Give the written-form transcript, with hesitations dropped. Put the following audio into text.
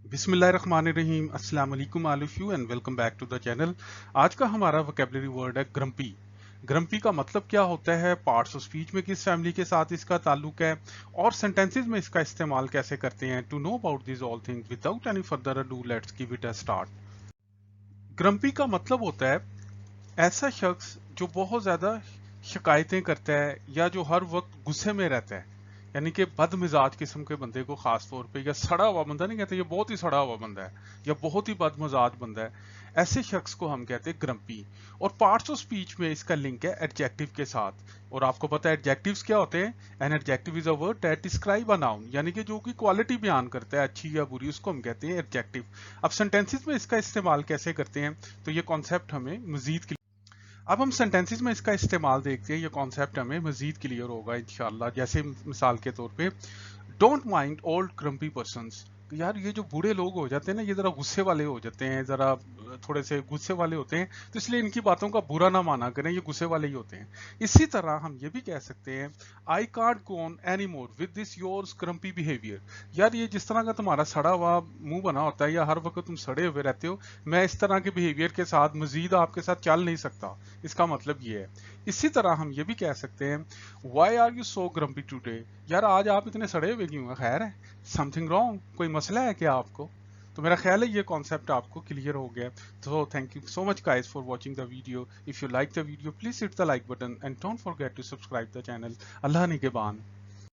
बिस्मिल्लाहिर्रहमानिर्रहीम अस्सलाम वालेकुम all of you and welcome back to the channel. आज का हमारा वोकेबलरी वर्ड है ग्रम्पी। ग्रम्पी का मतलब क्या होता है, पार्ट्स ऑफ स्पीच में किस फैमिली के साथ इसका ताल्लुक है और सेंटेंसेस में इसका इस्तेमाल कैसे करते हैं। To know about this all things without any further ado let's give it a start. Grumpy का मतलब होता है ऐसा शख्स जो बहुत ज्यादा शिकायतें करता है या जो हर वक्त गुस्से में रहता है, यानी कि बदमिजाज किस्म के बंदे को खास तौर पे, या सड़ा हुआ बंदा नहीं कहते, ये बहुत ही सड़ा हुआ बंदा है या बहुत ही बदमिजाज बंदा है, ऐसे शख्स को हम कहते हैं ग्रम्पी। और पार्ट्स ऑफ स्पीच में इसका लिंक है एडजेक्टिव के साथ। और आपको पता है एडजेक्टिव्स क्या होते हैं? An adjective is a word that describe a noun, यानी कि जो कि क्वालिटी बयान करता है अच्छी या बुरी, उसको हम कहते हैं एडजेक्टिव। अब सेंटेंसेस में इसका इस्तेमाल कैसे करते हैं, तो ये कॉन्सेप्ट हमें मजीद, अब हम सेंटेंसेस में इसका इस्तेमाल देखते हैं, ये कॉन्सेप्ट हमें मजीद क्लियर होगा इंशाल्लाह। जैसे मिसाल के तौर पे, डोंट माइंड ओल्ड क्रम्पी पर्सन्स। यार ये जो बूढ़े लोग हो जाते हैं ना, ये जरा गुस्से वाले हो जाते हैं, जरा थोड़े से गुस्से वाले होते हैं, तो इसलिए इनकी बातों का बुरा ना माना करें, ये गुस्से वाले ही होते हैं। इसी तरह हम ये भी कह सकते हैं, I can't go on any more with this yours grumpy behaviour. यार ये जिस तरह का तुम्हारा सड़ा हुआ मुंह बना होता है या हर वक्त तुम सड़े हुए रहते हो, मैं इस तरह के बिहेवियर के साथ मजीद आपके साथ चल नहीं सकता। इसका मतलब ये है। इसी तरह हम ये भी कह सकते हैं, why are you so grumpy today. यार आज आप इतने सड़े हुए क्यों हैं, खैर है, समथिंग रॉन्ग, कोई मसला है क्या आपको? तो मेरा ख्याल है ये कॉन्सेप्ट आपको क्लियर हो गया। तो thank you so much guys for watching the video. If you like the video please hit the like button and don't forget to subscribe the channel. अल्लाह निगहबान।